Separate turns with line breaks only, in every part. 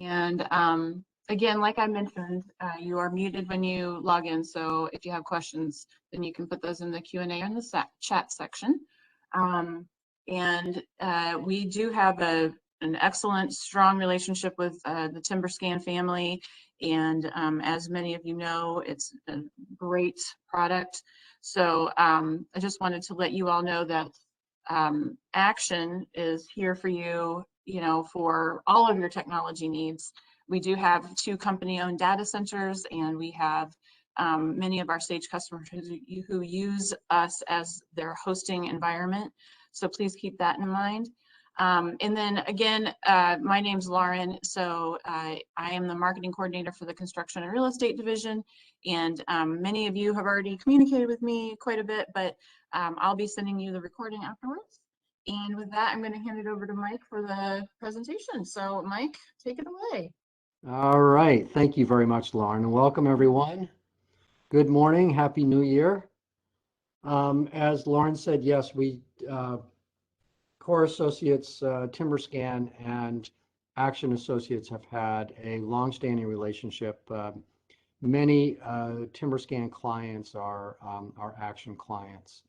And again, like I mentioned, you are muted when you log in. So if you have questions, then you can put those in the Q&A or in the chat section. We do have an excellent, strong relationship with the Timberscan family. And as many of you know, it's a great product. So I just wanted to let you all know that Aktion is here for you, for all of your technology needs. We do have 2 company-owned data centers, and we have many of our Sage customers who use us as their hosting environment. So please keep that in mind. And then again, my name's Lauren. So I am the marketing coordinator for the construction and real estate division. And many of you have already communicated with me quite a bit, but I'll be sending you the recording afterwards. And with that, I'm going to hand it over to Mike for the presentation. So Mike, take it away.
All right. Thank you very much, Lauren, and welcome everyone. Good morning. Happy New Year. As Lauren said, yes, we Core Associates, Timberscan, and Aktion Associates have had a long-standing relationship. Many Timberscan clients are Aktion clients.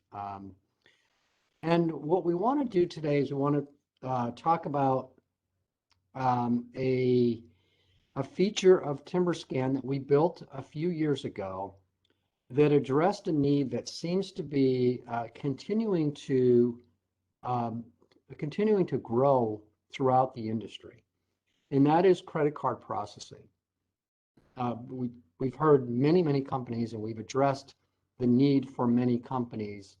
And what we want to do today is we want to talk about a feature of Timberscan that we built a few years ago that addressed a need that seems to be continuing to grow throughout the industry, and that is credit card processing. We've heard many companies, and we've addressed the need for many companies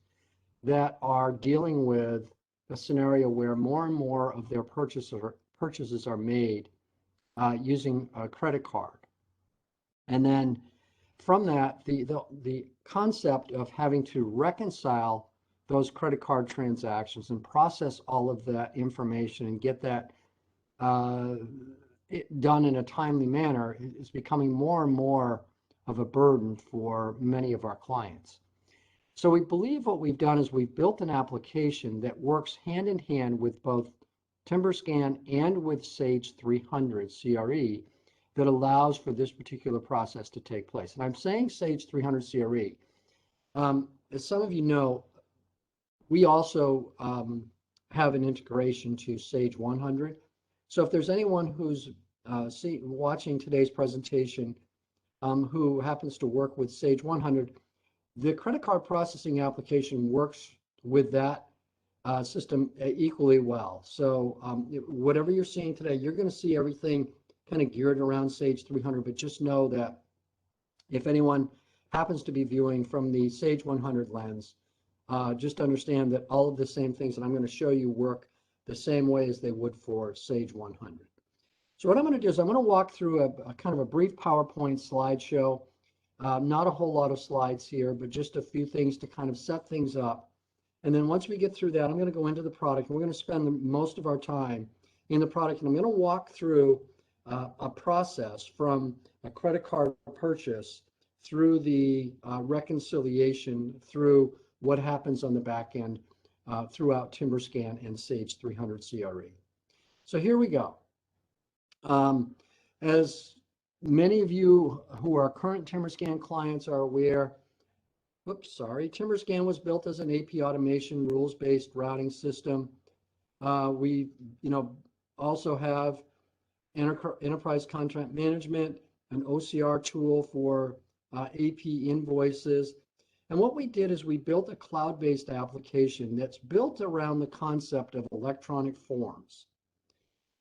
that are dealing with a scenario where more and more of their purchases are made using a credit card. And then from that, the concept of having to reconcile those credit card transactions and process all of that information and get that done in a timely manner is becoming more and more of a burden for many of our clients. So we believe what we've done is we've built an application that works hand in hand with both Timberscan and with Sage 300 CRE that allows for this particular process to take place. And I'm saying Sage 300 CRE. As some of you know, we also have an integration to Sage 100. So if there's anyone who's watching today's presentation who happens to work with Sage 100, the credit card processing application works with that system equally well. So whatever you're seeing today, you're going to see everything kind of geared around Sage 300, but just know that if anyone happens to be viewing from the Sage 100 lens, just understand that all of the same things that I'm going to show you work the same way as they would for Sage 100. So what I'm going to do is I'm going to walk through a kind of a brief PowerPoint slideshow. Not a whole lot of slides here, but just a few things to kind of set things up. And then once we get through that, I'm going to go into the product, and we're going to spend most of our time in the product. And I'm going to walk through a process from a credit card purchase through the reconciliation, through what happens on the back end throughout Timberscan and Sage 300 CRE. So here we go. As many of you who are current Timberscan clients are aware, Timberscan was built as an AP automation rules-based routing system. We, also have enterprise contract management, an OCR tool for AP invoices. And what we did is we built a cloud-based application that's built around the concept of electronic forms.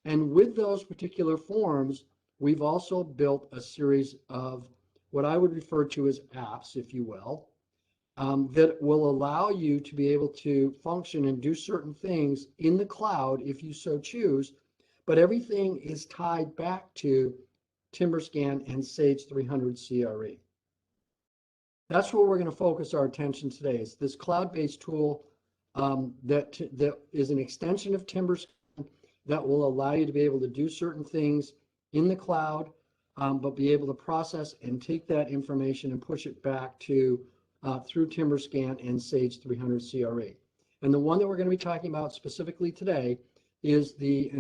And with those particular forms, we've also built a series of what I would refer to as apps, if you will, that will allow you to be able to function and do certain things in the cloud if you so choose, but everything is tied back to Timberscan and Sage 300 CRE. That's where we're going to focus our attention today, is this cloud-based tool that is an extension of Timberscan that will allow you to be able to do certain things in the cloud, but be able to process and take that information and push it back to through Timberscan and Sage 300 CRE. And the one that we're going to be talking about specifically today is the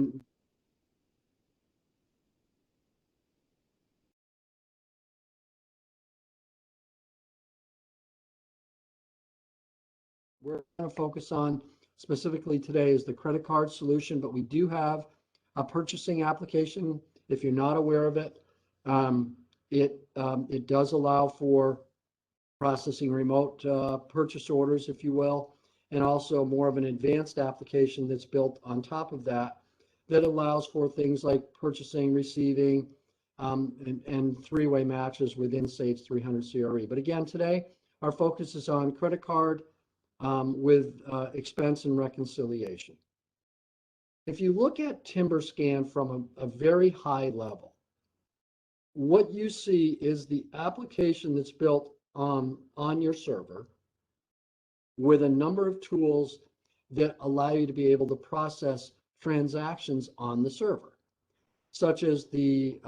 we're going to focus on specifically today is the credit card solution, but we do have a purchasing application. If you're not aware of it, it does allow for processing remote purchase orders, if you will, and also more of an advanced application that's built on top of that that allows for things like purchasing, receiving, and three-way matches within Sage 300 CRE. But again, today, our focus is on credit card with expense and reconciliation. If you look at Timberscan from a very high level, what you see is the application that's built on your server with a number of tools that allow you to be able to process transactions on the server, such as the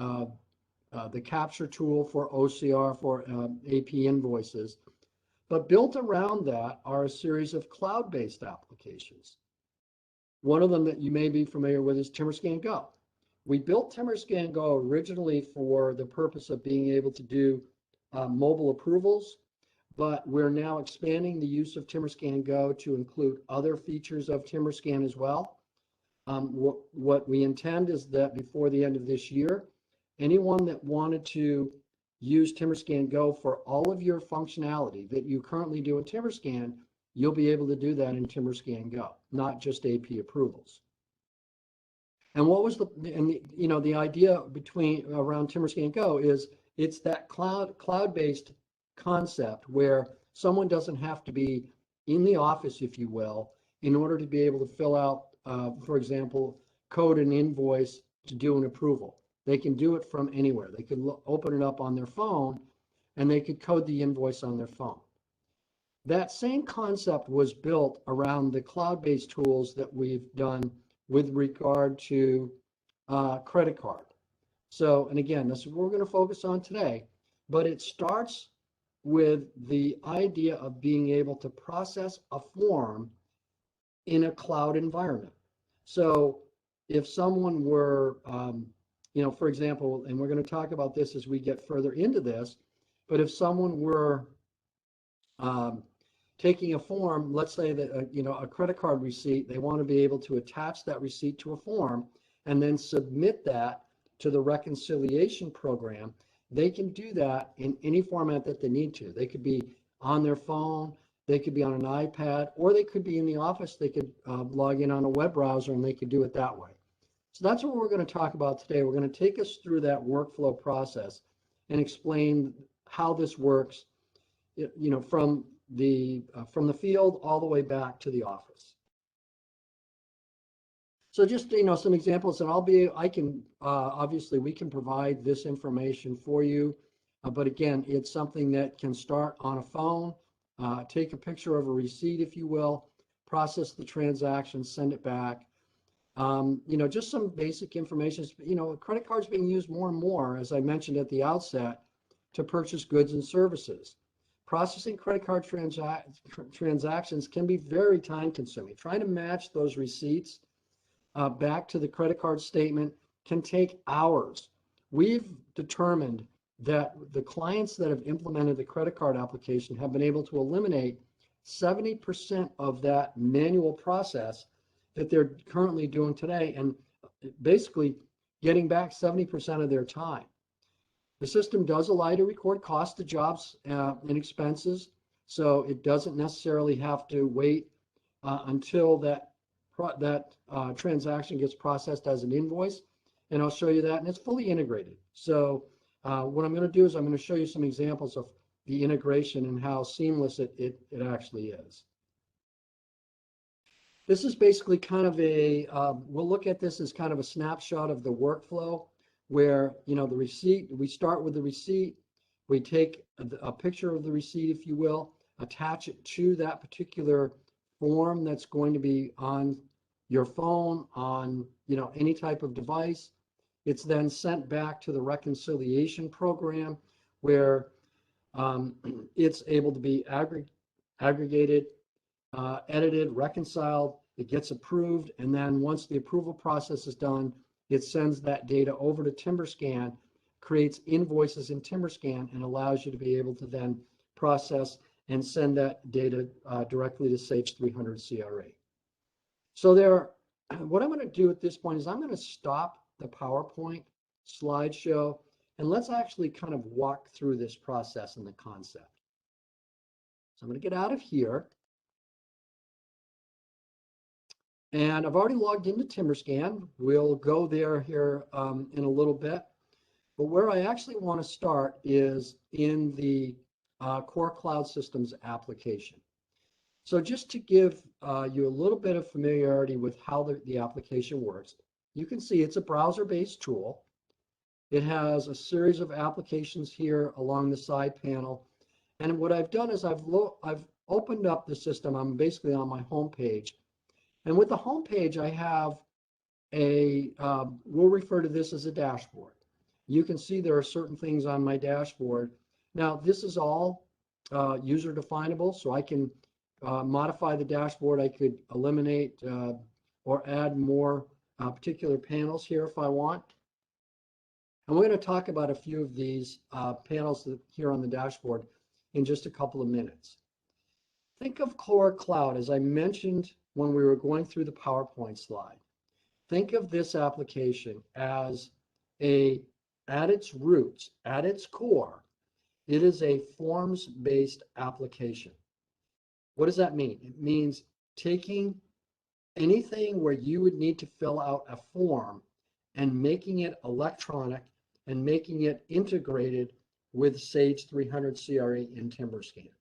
capture tool for OCR for AP invoices. But built around that are a series of cloud-based applications. One of them that you may be familiar with is Timberscan Go. We built Timberscan Go originally for the purpose of being able to do mobile approvals, but we're now expanding the use of Timberscan Go to include other features of Timberscan as well. What we intend is that before the end of this year, anyone that wanted to use Timberscan Go for all of your functionality that you currently do in Timberscan, you'll be able to do that in Timberscan Go, not just AP approvals. And what was the idea around Timberscan Go is it's that cloud-based concept where someone doesn't have to be in the office, if you will, in order to be able to fill out, for example, code an invoice to do an approval. They can do it from anywhere. They could open it up on their phone and they could code the invoice on their phone. That same concept was built around the cloud-based tools that we've done with regard to credit card. So, and again, this is what we're going to focus on today, but it starts with the idea of being able to process a form in a cloud environment. So if someone were, for example, and we're going to talk about this as we get further into this, but if someone were taking a form, let's say that, a credit card receipt, they want to be able to attach that receipt to a form and then submit that to the reconciliation program, they can do that in any format that they need to. They could be on their phone, they could be on an iPad, or they could be in the office. They could log in on a web browser and they could do it that way. So that's what we're going to talk about today. We're going to take us through that workflow process and explain how this works, from the field all the way back to the office. So just, some examples, and obviously we can provide this information for you, but again, it's something that can start on a phone, take a picture of a receipt, if you will, process the transaction, send it back. Just some basic information. Credit cards being used more and more, as I mentioned at the outset, to purchase goods and services. Processing credit card transactions can be very time consuming. Trying to match those receipts back to the credit card statement can take hours. We've determined that the clients that have implemented the credit card application have been able to eliminate 70% of that manual process that they're currently doing today, and basically getting back 70% of their time. The system does allow you to record cost of jobs and expenses, so it doesn't necessarily have to wait until that transaction gets processed as an invoice, and I'll show you that, and it's fully integrated. So what I'm going to do is I'm going to show you some examples of the integration and how seamless it actually is. This is basically kind of we'll look at this as kind of a snapshot of the workflow where, the receipt, we start with the receipt, we take a picture of the receipt, if you will, attach it to that particular form that's going to be on your phone, on, any type of device. It's then sent back to the reconciliation program where it's able to be aggregated, edited, reconciled, it gets approved, and then once the approval process is done, it sends that data over to Timberscan, creates invoices in Timberscan, and allows you to be able to then process and send that data directly to Sage 300 CRA. So what I'm going to do at this point is I'm going to stop the PowerPoint slideshow, and let's actually kind of walk through this process and the concept. So I'm going to get out of here. And I've already logged into Timberscan. We'll go there here in a little bit. But where I actually want to start is in the Core Cloud Systems application. So just to give you a little bit of familiarity with how the application works, you can see it's a browser-based tool. It has a series of applications here along the side panel. And what I've done is I've opened up the system. I'm basically on my home page. And with the home page, I have we'll refer to this as a dashboard. You can see there are certain things on my dashboard. Now, this is all user definable, so I can modify the dashboard. I could eliminate or add more particular panels here if I want. And we're going to talk about a few of these panels here on the dashboard in just a couple of minutes. Think of Core Cloud, as I mentioned when we were going through the PowerPoint slide. Think of this application as at its roots, at its core, it is a forms-based application. What does that mean? It means taking anything where you would need to fill out a form and making it electronic and making it integrated with Sage 300 CRA in Timberscan.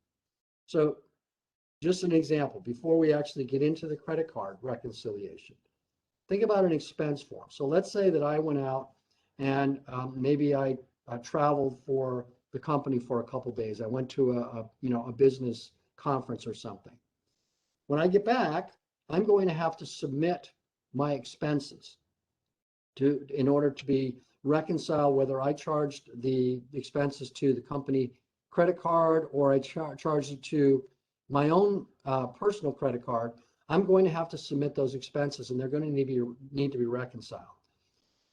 So just an example, before we actually get into the credit card reconciliation, think about an expense form. So let's say that I went out and maybe I traveled for the company for a couple days. I went to a business conference or something. When I get back, I'm going to have to submit my expenses in order to be reconciled, whether I charged the expenses to the company credit card or I charged it to my own personal credit card. I'm going to have to submit those expenses, and they're going to need to be reconciled.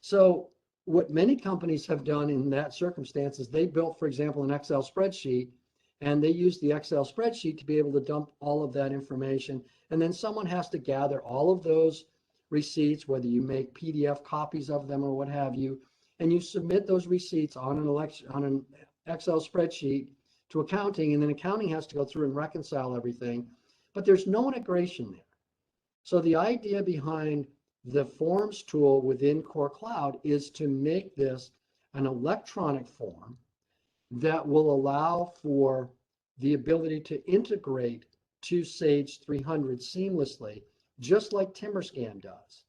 So what many companies have done in that circumstance is they built, for example, an Excel spreadsheet, and they use the Excel spreadsheet to be able to dump all of that information. And then someone has to gather all of those receipts, whether you make PDF copies of them or what have you, and you submit those receipts on an Excel spreadsheet to accounting, and then accounting has to go through and reconcile everything. But there's no integration there. So the idea behind the Forms tool within Core Cloud is to make this an electronic form that will allow for the ability to integrate to Sage 300 seamlessly, just like Timberscan does.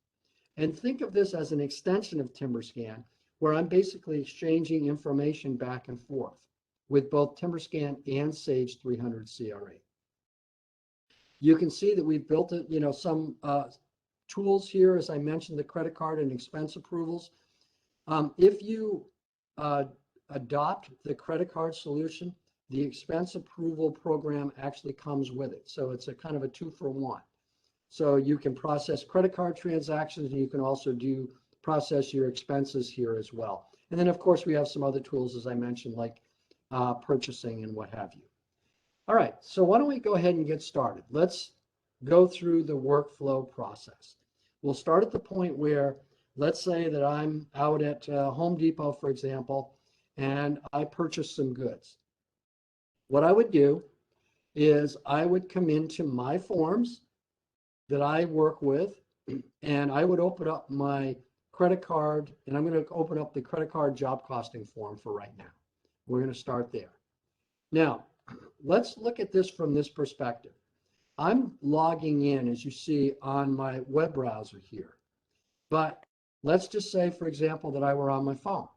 And think of this as an extension of Timberscan, where I'm basically exchanging information back and forth with both Timberscan and Sage 300 CRA. You can see that we've built some tools here, as I mentioned, the credit card and expense approvals. If you adopt the credit card solution, the expense approval program actually comes with it. So it's a kind of a 2-for-1. So you can process credit card transactions, and you can also process your expenses here as well. And then, of course, we have some other tools, as I mentioned, like purchasing and what have you. All right, so why don't we go ahead and get started? Let's go through the workflow process. We'll start at the point where, let's say that I'm out at Home Depot, for example, and I purchase some goods. What I would do is I would come into my forms that I work with, and I would open up my credit card, and I'm going to open up the credit card job costing form for right now. We're going to start there. Now, let's look at this from this perspective. I'm logging in, as you see, on my web browser here. But let's just say, for example, that I were on my phone.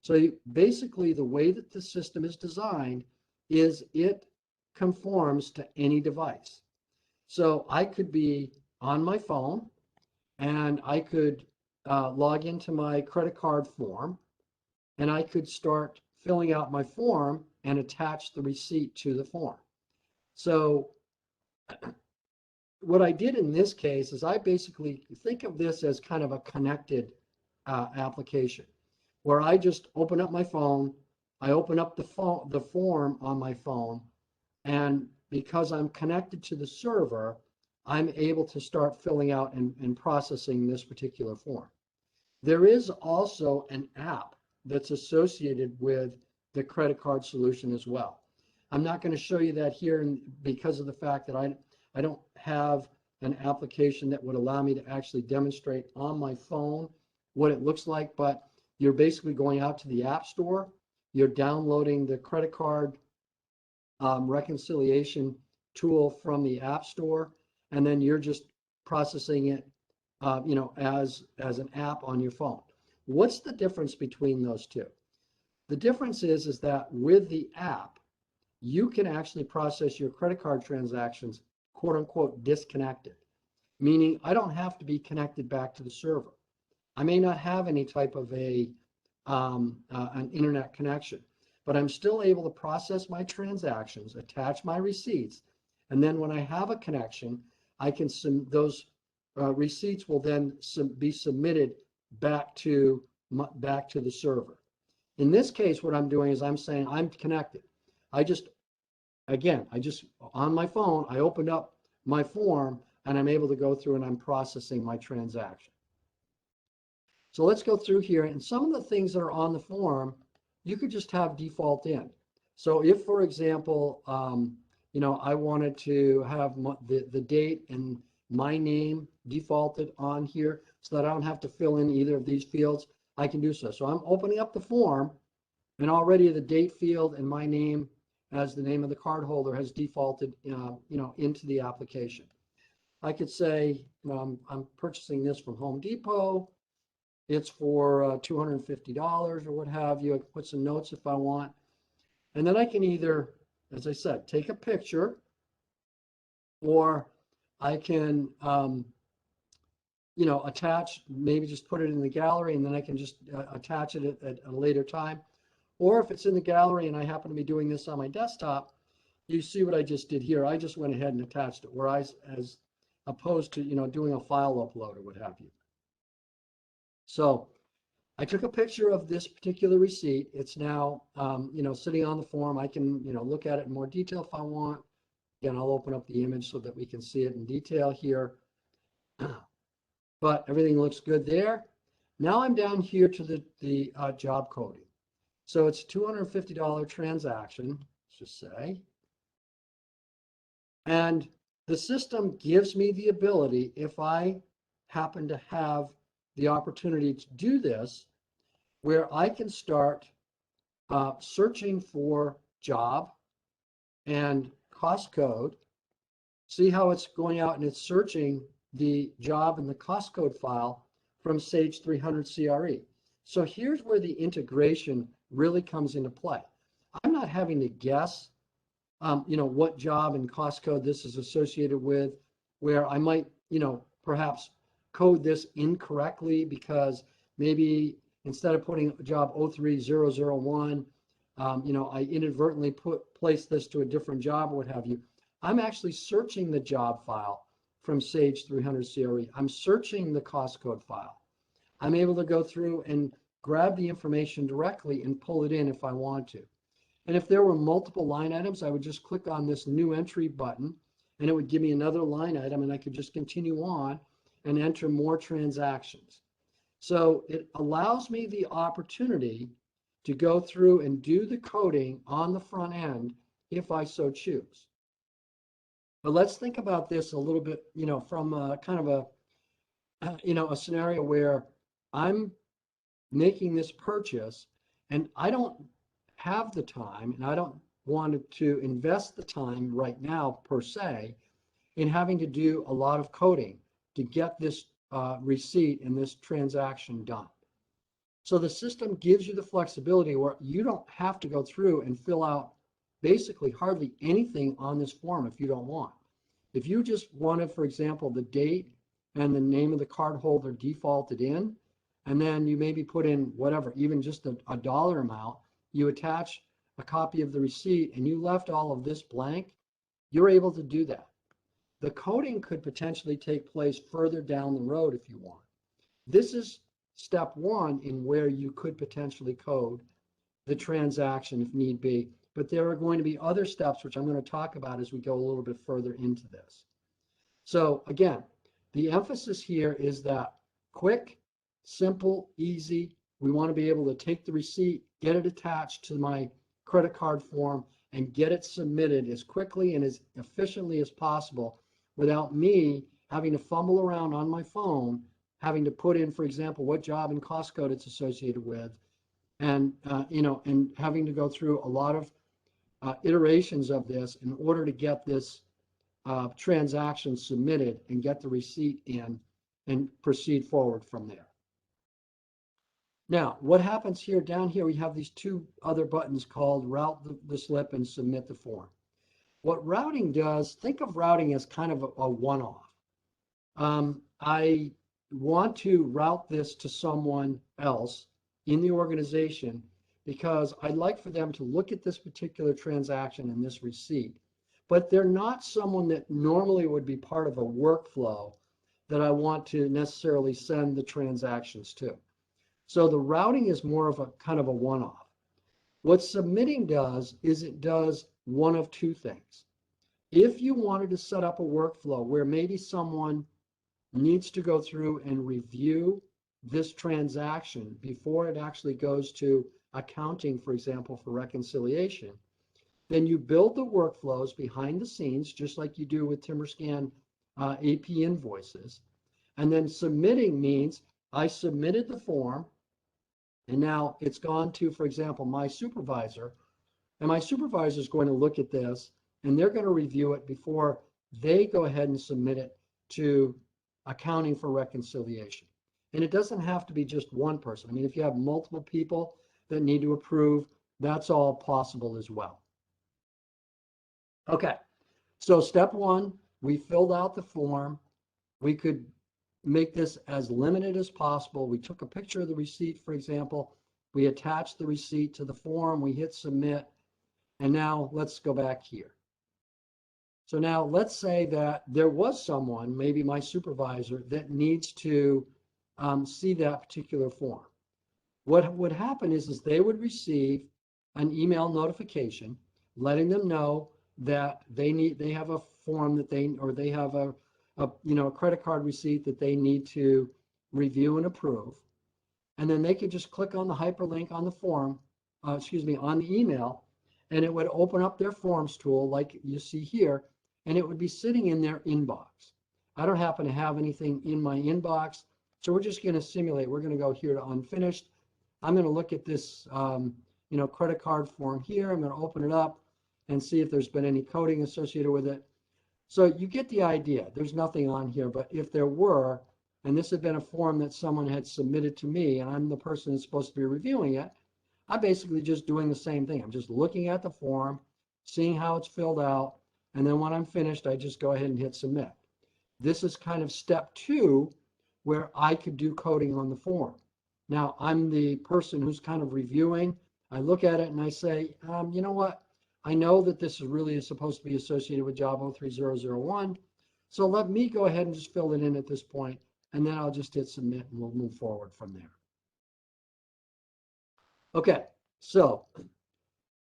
So basically, the way that the system is designed is it conforms to any device. So I could be on my phone, and I could log into my credit card form, and I could start filling out my form and attach the receipt to the form. So what I did in this case is I basically think of this as kind of a connected application, where I just open up my phone, I open up the form on my phone, And because I'm connected to the server, I'm able to start filling out and processing this particular form. There is also an app that's associated with the credit card solution as well. I'm not going to show you that here because of the fact that I don't have an application that would allow me to actually demonstrate on my phone what it looks like, but you're basically going out to the App Store, you're downloading the credit card reconciliation tool from the App Store, and then you're just processing it, as an app on your phone. What's the difference between those two? The difference is that with the app, you can actually process your credit card transactions, quote unquote, disconnected, meaning I don't have to be connected back to the server. I may not have any type of an internet connection, but I'm still able to process my transactions, attach my receipts, and then when I have a connection, I can those receipts will then be submitted back to the server. In this case, what I'm doing is I'm saying I'm connected. I just on my phone, I opened up my form and I'm able to go through and I'm processing my transaction. So let's go through here, and some of the things that are on the form, you could just have default in. So if, for example, I wanted to have the date and my name defaulted on here so that I don't have to fill in either of these fields, I can do so. So I'm opening up the form, and already the date field and my name as the name of the cardholder has defaulted, into the application. I could say, I'm purchasing this from Home Depot. It's for $250 or what have you. I can put some notes if I want. And then I can either, as I said, take a picture, or I can, attach, maybe just put it in the gallery, and then I can just attach it at a later time. Or if it's in the gallery and I happen to be doing this on my desktop, you see what I just did here. I just went ahead and attached it, as opposed to, doing a file upload or what have you. So I took a picture of this particular receipt. It's now, sitting on the form. I can, look at it in more detail if I want. Again, I'll open up the image so that we can see it in detail here. But everything looks good there. Now I'm down here to the job coding. So it's a $250 transaction, let's just say. And the system gives me the ability, if I happen to have the opportunity to do this, where I can start searching for job and cost code. See how it's going out and it's searching the job and the cost code file from Sage 300 CRE. So here's where the integration really comes into play. I'm not having to guess, what job and cost code this is associated with, where I might, perhaps code this incorrectly because maybe instead of putting job 03001, I inadvertently placed this to a different job or what have you. I'm actually searching the job file from Sage 300 CRE. I'm searching the cost code file. I'm able to go through and grab the information directly and pull it in if I want to. And if there were multiple line items, I would just click on this new entry button and it would give me another line item, and I could just continue on and enter more transactions. So it allows me the opportunity to go through and do the coding on the front end if I so choose. But let's think about this a little bit, from a kind of a scenario where I'm making this purchase and I don't have the time and I don't want to invest the time right now per se in having to do a lot of coding to get this receipt and this transaction done. So the system gives you the flexibility where you don't have to go through and fill out basically hardly anything on this form if you don't want. If you just wanted, for example, the date and the name of the cardholder defaulted in, and then you maybe put in whatever, even just a dollar amount, you attach a copy of the receipt and you left all of this blank, you're able to do that. The coding could potentially take place further down the road if you want. This is step one in where you could potentially code the transaction if need be but there are going to be other steps, which I'm going to talk about as we go a little bit further into this. So again, the emphasis here is that quick, simple, easy. We want to be able to take the receipt, get it attached to my credit card form, and get it submitted as quickly and as efficiently as possible without me having to fumble around on my phone, having to put in, for example, what job and cost code it's associated with, and and having to go through a lot of iterations of this in order to get this transaction submitted and get the receipt in and proceed forward from there. Now, what happens here, down here, we have these two other buttons called route the slip and submit the form. What routing does, think of routing as kind of a one-off. I want to route this to someone else in the organization because I'd like for them to look at this particular transaction and this receipt, but they're not someone that normally would be part of a workflow that I want to necessarily send the transactions to. So the routing is more of a kind of a one-off. What submitting does is it does one of two things. If you wanted to set up a workflow where maybe someone needs to go through and review this transaction before it actually goes to accounting, for example, for reconciliation, then you build the workflows behind the scenes, just like you do with Timberscan AP invoices. And then submitting means I submitted the form, and now it's gone to, for example, my supervisor, and my supervisor is going to look at this, and they're going to review it before they go ahead and submit it to accounting for reconciliation. And it doesn't have to be just one person. I mean, if you have multiple people that need to approve, that's all possible as well. Okay, so step one, we filled out the form. We could make this as limited as possible. We took a picture of the receipt, for example. We attached the receipt to the form. We hit submit. And now let's go back here. So now let's say that there was someone, maybe my supervisor, that needs to see that particular form. What would happen is they would receive an email notification letting them know that they have a form that they have a credit card receipt that they need to review and approve. And then they could just click on the hyperlink on the form, on the email, and it would open up their forms tool like you see here, and it would be sitting in their inbox. I don't happen to have anything in my inbox, so we're just going to simulate. We're going to go here to unfinished. I'm going to look at this credit card form here. I'm going to open it up and see if there's been any coding associated with it. So you get the idea. There's nothing on here, but if there were, and this had been a form that someone had submitted to me, and I'm the person that's supposed to be reviewing it, I'm basically just doing the same thing. I'm just looking at the form, seeing how it's filled out, and then when I'm finished, I just go ahead and hit submit. This is kind of step two, where I could do coding on the form. Now, I'm the person who's kind of reviewing. I look at it and I say, you know what? I know that this is really supposed to be associated with job 03001. So let me go ahead and just fill it in at this point, and then I'll just hit submit and we'll move forward from there. Okay, so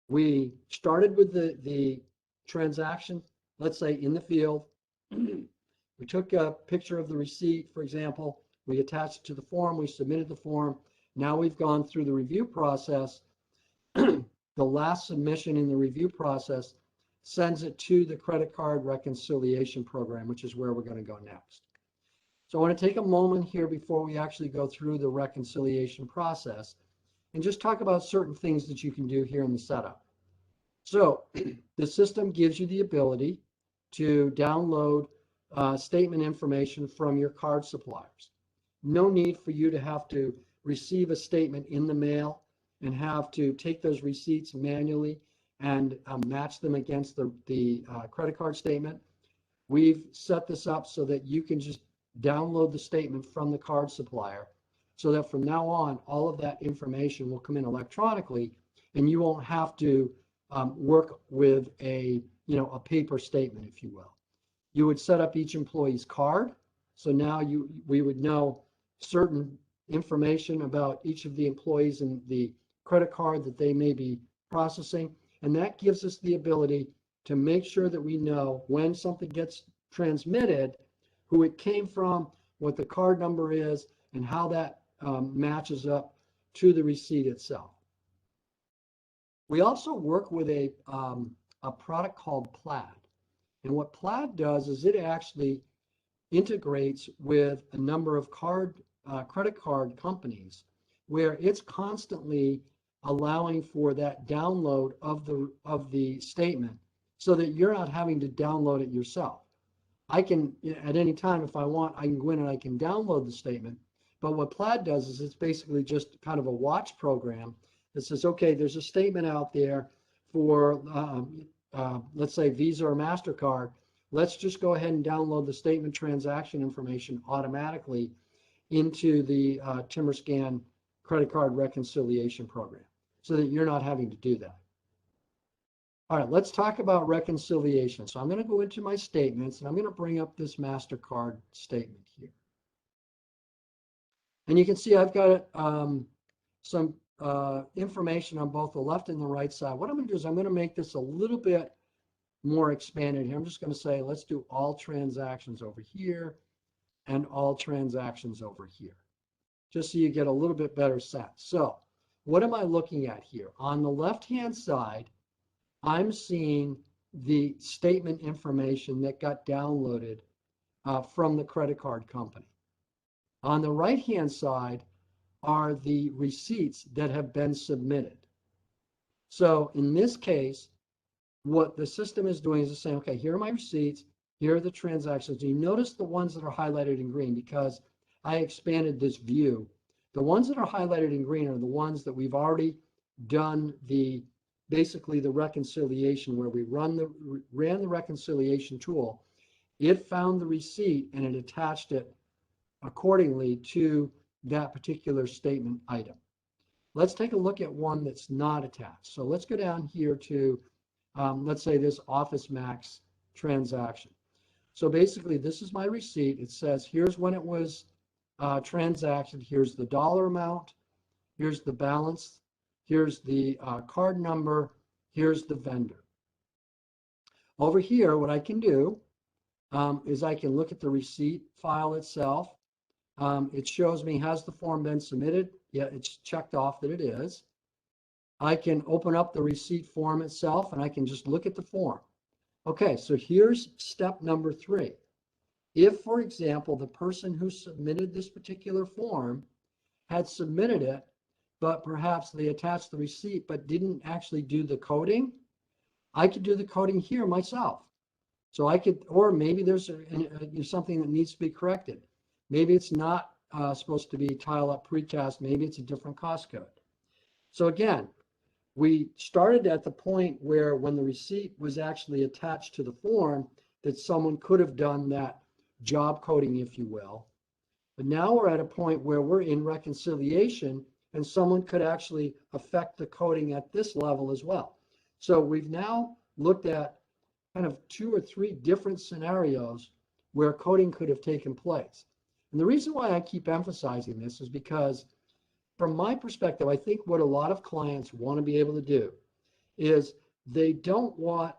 we started with the transaction, let's say in the field. We took a picture of the receipt, for example. We attached it to the form. We submitted the form. Now we've gone through the review process. The last submission in the review process sends it to the credit card reconciliation program, which is where we're going to go next. So I want to take a moment here before we actually go through the reconciliation process and just talk about certain things that you can do here in the setup. So the system gives you the ability to download statement information from your card suppliers. No need for you to have to receive a statement in the mail and have to take those receipts manually and match them against the credit card statement. We've set this up so that you can just download the statement from the card supplier so that from now on, all of that information will come in electronically and you won't have to work with a paper statement, if you will. You would set up each employee's card. So now we would know certain information about each of the employees and the credit card that they may be processing. And that gives us the ability to make sure that we know when something gets transmitted, who it came from, what the card number is, and how that matches up to the receipt itself. We also work with a product called Plaid. And what Plaid does is it actually integrates with a number of credit card companies where it's constantly allowing for that download of the statement so that you're not having to download it yourself. I can, at any time, if I want, I can go in and I can download the statement. But what Plaid does is it's basically just kind of a watch program that says, okay, there's a statement out there for, let's say, Visa or MasterCard. Let's just go ahead and download the statement transaction information automatically into the Timberscan credit card reconciliation program so that you're not having to do that. All right, let's talk about reconciliation. So I'm going to go into my statements and I'm going to bring up this MasterCard statement here. And you can see I've got some information on both the left and the right side. What I'm going to do is I'm going to make this a little bit more expanded here. I'm just going to say, let's do all transactions over here and all transactions over here, just so you get a little bit better sense. So what am I looking at here? On the left-hand side, I'm seeing the statement information that got downloaded from the credit card company. On the right-hand side are the receipts that have been submitted. So in this case, what the system is doing is saying, okay, here are my receipts, here are the transactions. You notice the ones that are highlighted in green because I expanded this view. The ones that are highlighted in green are the ones that we've already done basically the reconciliation, where we ran the reconciliation tool. It found the receipt and it attached it accordingly to that particular statement item. Let's take a look at one that's not attached. So let's go down here to, let's say, this Office Max transaction. So basically, this is my receipt. It says, here's when it was transacted. Here's the dollar amount. Here's the balance. Here's the card number. Here's the vendor. Over here, what I can do is I can look at the receipt file itself. It shows me, has the form been submitted? Yeah, it's checked off that it is. I can open up the receipt form itself and I can just look at the form. Okay, so here's step number 3. If, for example, the person who submitted this particular form had submitted it, but perhaps they attached the receipt but didn't actually do the coding, I could do the coding here myself. So I could, or maybe there's something that needs to be corrected. Maybe it's not supposed to be tile up precast. Maybe it's a different cost code. So again, we started at the point where when the receipt was actually attached to the form, that someone could have done that job coding, if you will. But now we're at a point where we're in reconciliation and someone could actually affect the coding at this level as well. So we've now looked at kind of 2 or 3 different scenarios where coding could have taken place. And the reason why I keep emphasizing this is because from my perspective, I think what a lot of clients want to be able to do is they don't want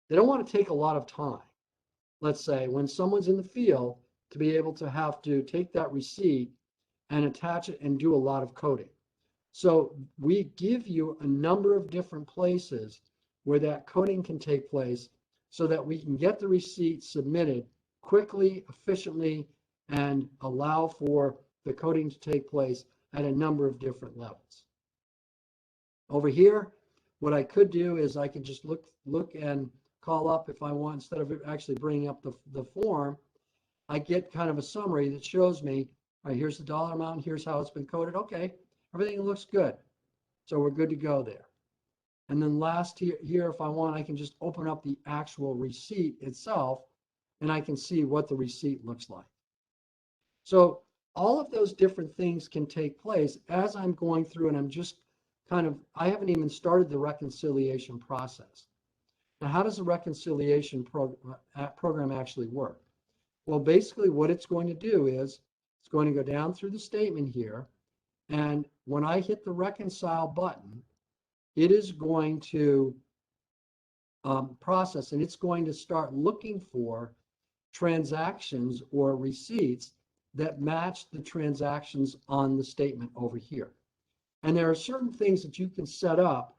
to take a lot of time. Let's say when someone's in the field, to be able to have to take that receipt and attach it and do a lot of coding. So we give you a number of different places where that coding can take place so that we can get the receipt submitted quickly, efficiently, and allow for the coding to take place at a number of different levels. Over here, what I could do is I could just look and call up if I want, instead of actually bringing up the form, I get kind of a summary that shows me, all right, here's the dollar amount, here's how it's been coded. Okay, everything looks good. So we're good to go there. And then last here, if I want, I can just open up the actual receipt itself and I can see what the receipt looks like. So all of those different things can take place as I'm going through, and I'm just I haven't even started the reconciliation process. Now, how does the reconciliation program actually work? Well, basically what it's going to do is it's going to go down through the statement here, and when I hit the reconcile button, it is going to process, and it's going to start looking for transactions or receipts that match the transactions on the statement over here. And there are certain things that you can set up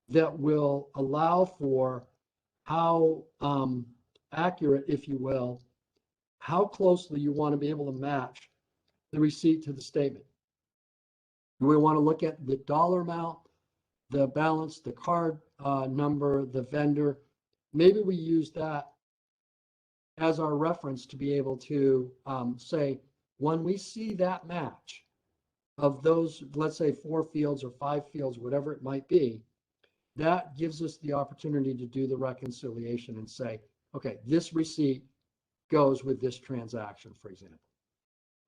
that will allow for how accurate, if you will, how closely you want to be able to match the receipt to the statement. We want to look at the dollar amount, the balance, the card number, the vendor. Maybe we use that as our reference to be able to say, when we see that match of those, let's say 4 fields or 5 fields, whatever it might be, that gives us the opportunity to do the reconciliation and say, okay, this receipt goes with this transaction, for example.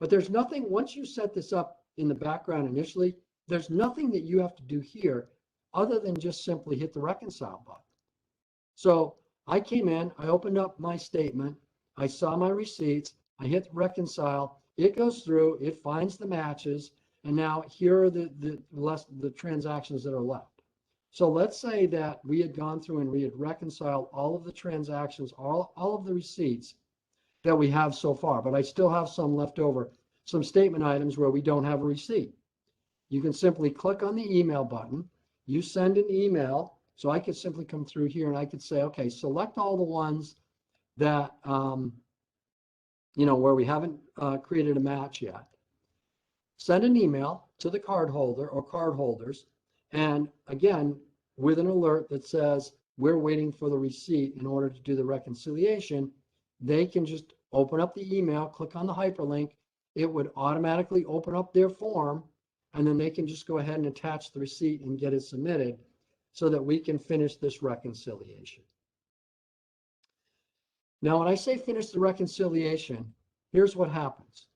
But there's nothing, once you set this up in the background initially, there's nothing that you have to do here other than just simply hit the reconcile button. So I came in, I opened up my statement, I saw my receipts, I hit reconcile, it goes through, it finds the matches, and now here are the transactions that are left. So let's say that we had gone through and we had reconciled all of the transactions, all of the receipts that we have so far, but I still have some left over, some statement items where we don't have a receipt. You can simply click on the email button, you send an email, so I could simply come through here and I could say, okay, select all the ones that, where we haven't created a match yet. Send an email to the card holder or card holders, and again, with an alert that says we're waiting for the receipt in order to do the reconciliation, they can just open up the email, click on the hyperlink, it would automatically open up their form, and then they can just go ahead and attach the receipt and get it submitted so that we can finish this reconciliation. Now, when I say finish the reconciliation, here's what happens.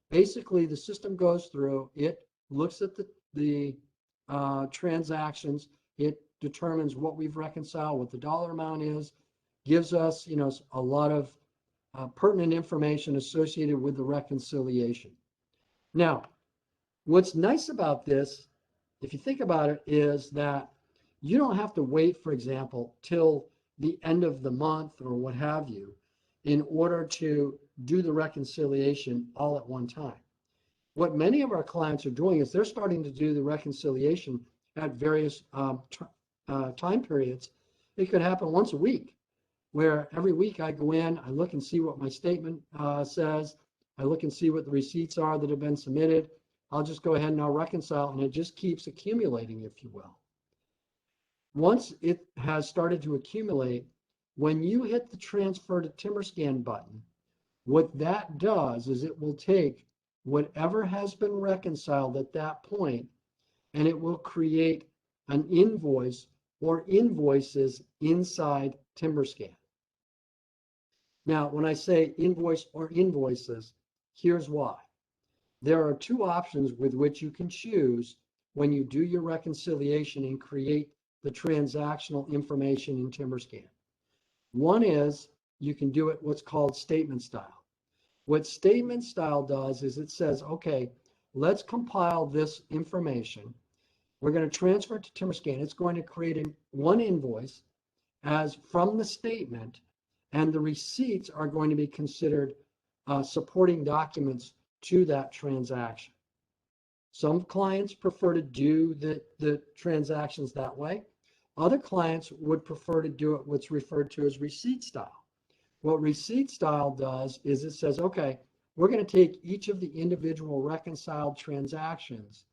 Basically, the system goes through, it looks at the transactions, it determines what we've reconciled, what the dollar amount is, gives us, a lot of pertinent information associated with the reconciliation. Now, what's nice about this, if you think about it, is that you don't have to wait, for example, till the end of the month or what have you in order to do the reconciliation all at one time. What many of our clients are doing is they're starting to do the reconciliation at various time periods. It could happen once a week, where every week I go in, I look and see what my statement says, I look and see what the receipts are that have been submitted. I'll just go ahead and I'll reconcile, and it just keeps accumulating, if you will. Once it has started to accumulate, when you hit the transfer to Timberscan button, what that does is it will take whatever has been reconciled at that point, and it will create an invoice or invoices inside Timberscan. Now, when I say invoice or invoices, here's why. There are 2 options with which you can choose when you do your reconciliation and create the transactional information in Timberscan. One is you can do it what's called statement style. What statement style does is it says, okay, let's compile this information. We're going to transfer it to Timberscan. It's going to create one invoice as from the statement, and the receipts are going to be considered supporting documents to that transaction. Some clients prefer to do the transactions that way. Other clients would prefer to do it what's referred to as receipt style. What receipt style does is it says, okay, we're going to take each of the individual reconciled transactions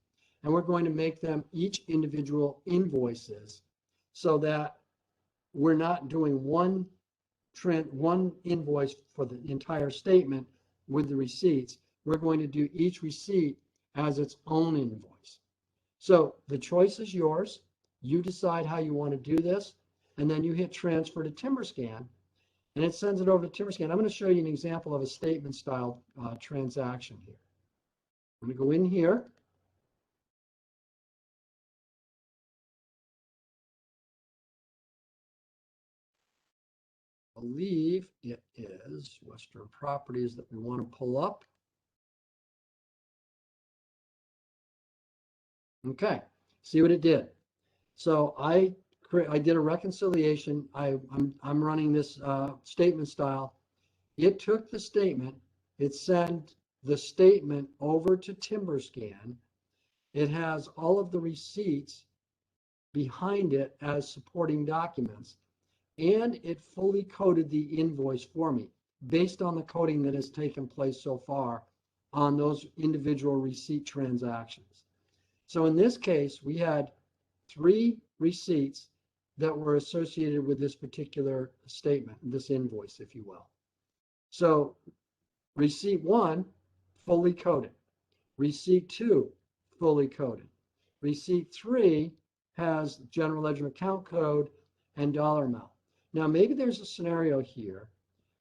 and we're going to make them each individual invoices so that we're not doing one invoice for the entire statement with the receipts. We're going to do each receipt as its own invoice. So the choice is yours. You decide how you want to do this, and then you hit transfer to Timberscan, and it sends it over to Timberscan. I'm going to show you an example of a statement style transaction here. I'm going to go in here. I believe it is Western Properties that we want to pull up. Okay, see what it did. So I did a reconciliation. I'm running this statement style. It took the statement, it sent the statement over to Timberscan. It has all of the receipts behind it as supporting documents, and it fully coded the invoice for me based on the coding that has taken place so far on those individual receipt transactions. So in this case, we had 3 receipts that were associated with this particular statement, this invoice, if you will. So receipt 1, fully coded. Receipt 2, fully coded. Receipt 3 has general ledger account code and dollar amount. Now, maybe there's a scenario here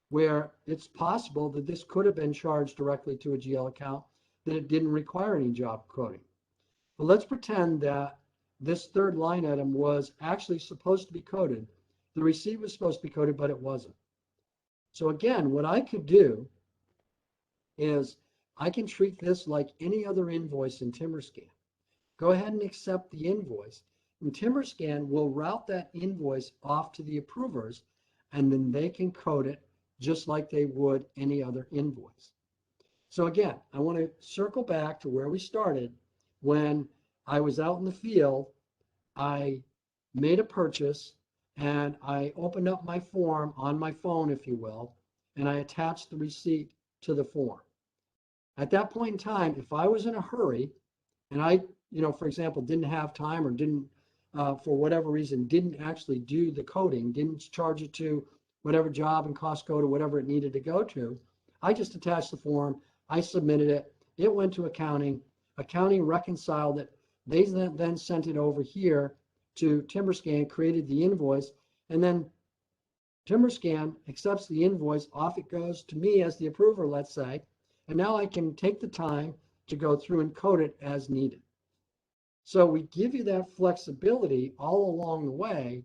where it's possible that this could have been charged directly to a GL account, that it didn't require any job coding. But let's pretend that this third line item was actually supposed to be coded. The receipt was supposed to be coded, but it wasn't. So again, what I could do is I can treat this like any other invoice in Timberscan. Go ahead and accept the invoice, and Timberscan will route that invoice off to the approvers, and then they can code it just like they would any other invoice. So again, I want to circle back to where we started. When I was out in the field, I made a purchase and I opened up my form on my phone, if you will, and I attached the receipt to the form. At that point in time, if I was in a hurry and I, for example, didn't have time or didn't, for whatever reason, didn't actually do the coding, didn't charge it to whatever job and cost code or whatever it needed to go to, I just attached the form, I submitted it, it went to accounting, accounting reconciled it, they then sent it over here to Timberscan, created the invoice, and then Timberscan accepts the invoice, off it goes to me as the approver, let's say, and now I can take the time to go through and code it as needed. So we give you that flexibility all along the way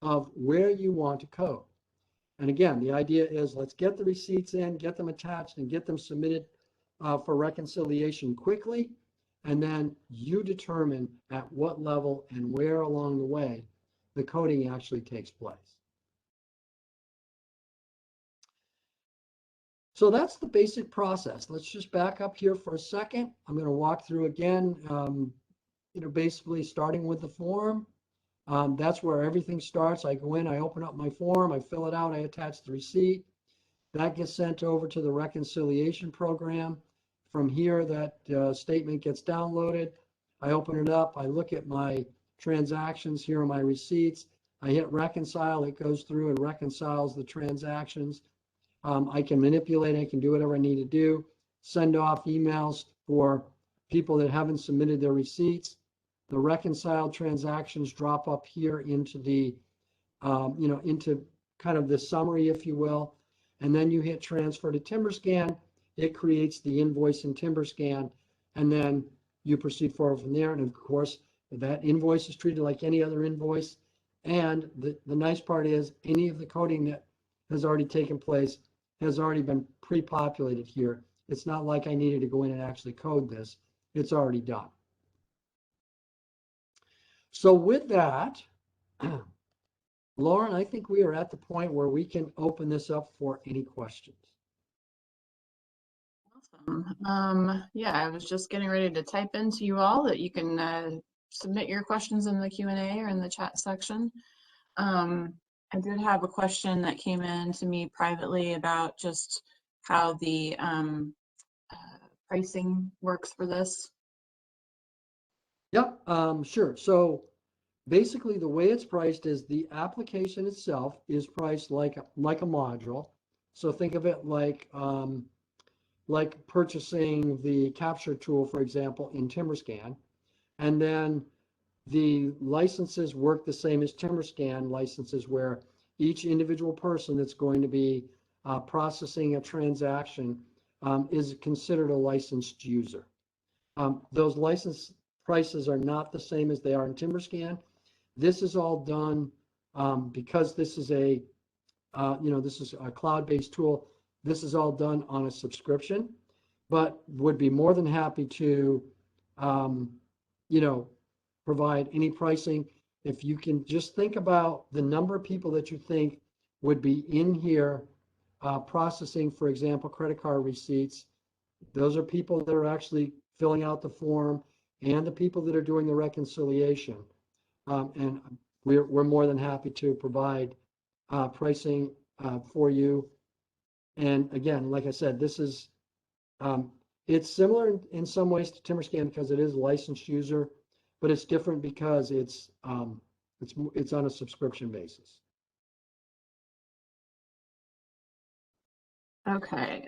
of where you want to code. And again, the idea is let's get the receipts in, get them attached, and get them submitted for reconciliation quickly. And then you determine at what level and where along the way the coding actually takes place. So that's the basic process. Let's just back up here for a second. I'm going to walk through again, basically starting with the form. That's where everything starts. I go in, I open up my form, I fill it out, I attach the receipt. That gets sent over to the reconciliation program. From here, that statement gets downloaded. I open it up, I look at my transactions. Here are my receipts. I hit reconcile, it goes through and reconciles the transactions. I can manipulate, I can do whatever I need to do, send off emails for people that haven't submitted their receipts. The reconciled transactions drop up here into the, into kind of the summary, if you will. And then you hit transfer to Timberscan. It creates the invoice in Timberscan, and then you proceed forward from there. And of course, that invoice is treated like any other invoice. And the nice part is any of the coding that has already taken place has already been pre-populated here. It's not like I needed to go in and actually code this. It's already done. So with that, Lauren, I think we are at the point where we can open this up for any questions.
Awesome. Yeah, I was just getting ready to type into you all that you can submit your questions in the Q&A or in the chat section. I did have a question that came in to me privately about just how the pricing works for this.
Yep, sure. So basically the way it's priced is the application itself is priced like a module. So think of it like purchasing the capture tool, for example, in Timberscan. And then the licenses work the same as Timberscan licenses, where each individual person that's going to be processing a transaction is considered a licensed user. Those license prices are not the same as they are in Timberscan. This is all done because this is a cloud-based tool. This is all done on a subscription, but would be more than happy to, provide any pricing. if you can just think about the number of people that you think would be in here processing, for example, credit card receipts. Those are people that are actually filling out the form and the people that are doing the reconciliation. And we're more than happy to provide pricing for you. And again, like I said, this is it's similar in some ways to Timberscan because it is a licensed user, but it's different because it's on a subscription basis.
Okay,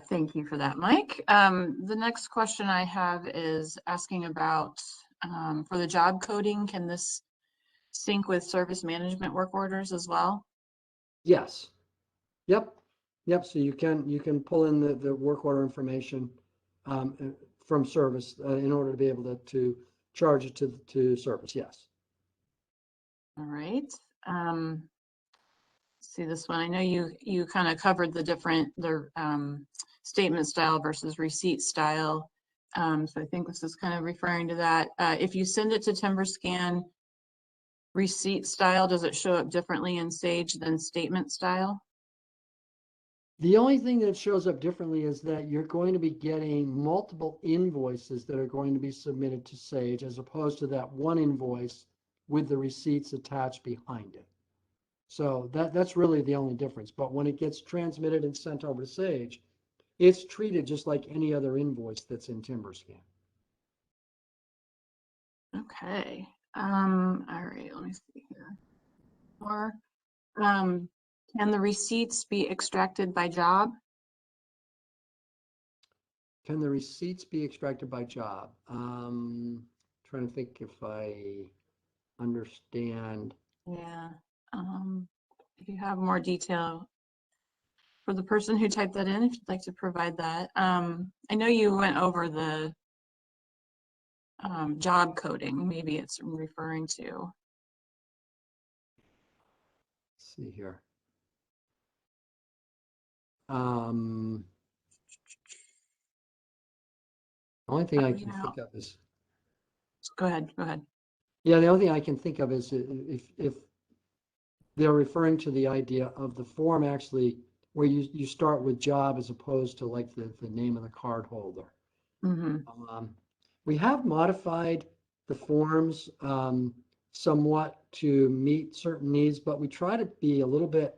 thank you for that, Mike. The next question I have is asking about for the job coding, can this sync with service management work orders as well?
Yes. Yep. Yep. So you can pull in the work order information from service in order to be able to charge it to service. Yes.
All right. See this one. I know you kind of covered the statement style versus receipt style. So I think this is kind of referring to that. If you send it to Timberscan receipt style, does it show up differently in Sage than statement style?
The only thing that shows up differently is that you're going to be getting multiple invoices that are going to be submitted to Sage as opposed to that one invoice with the receipts attached behind it. So that's really the only difference. But when it gets transmitted and sent over to Sage, it's treated just like any other invoice that's in Timberscan.
Okay. All right, let me see here. Or can the receipts be extracted by job?
Can the receipts be extracted by job? Trying to think if I understand.
Yeah. If you have more detail for the person who typed that in, if you'd like to provide that. I know you went over the job coding, maybe it's referring to.
Let's see here. The only thing I can think of is,
Go ahead, go ahead.
yeah, the only thing I can think of is if they're referring to the idea of the form actually where you start with job as opposed to like the name of the card holder.
Mm-hmm.
We have modified the forms somewhat to meet certain needs, but we try to be a little bit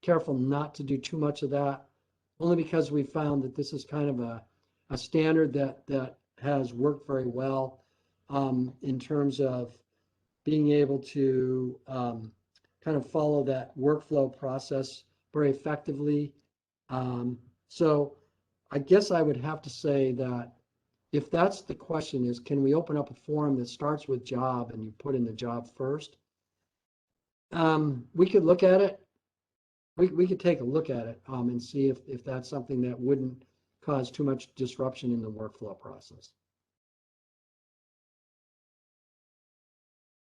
careful not to do too much of that, only because we found that this is kind of a standard that has worked very well in terms of being able to kind of follow that workflow process very effectively. So I guess I would have to say that if that's the question is, can we open up a form that starts with job and you put in the job first? We could look at it. We could take a look at it and see if that's something that wouldn't cause too much disruption in the workflow process.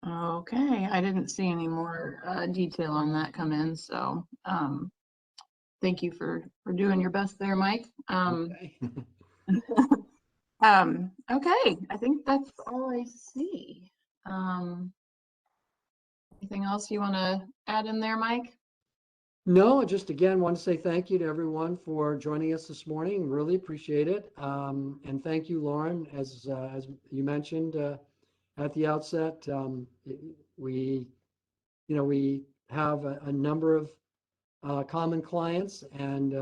Okay, I didn't see any more detail on that come in, so thank you for doing your best there, Mike.
Okay.
Okay, I think that's all I see. Anything else you want to add in there, Mike?
No, just again, want to say thank you to everyone for joining us this morning. Really appreciate it. And thank you, Lauren, as you mentioned at the outset. We have a number of common clients and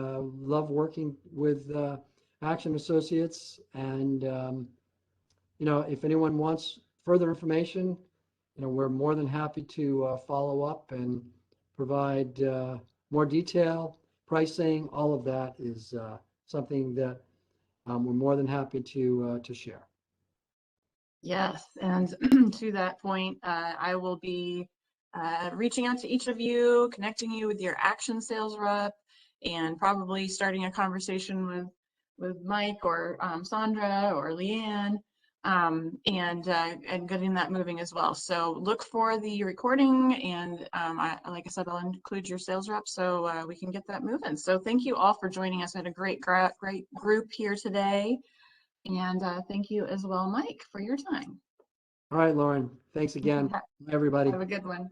love working with Aktion Associates. And if anyone wants further information, we're more than happy to follow up and provide more detail, pricing. All of that is something that we're more than happy to share.
Yes, and to that point, I will be reaching out to each of you, connecting you with your Aktion sales rep, and probably starting a conversation with Mike or Sandra or Leanne, and getting that moving as well. So look for the recording, and like I said, I'll include your sales rep so we can get that moving. So thank you all for joining us. I had a great group here today. And thank you as well, Mike, for your time.
All right, Lauren, thanks again. Bye, everybody.
Have a good one.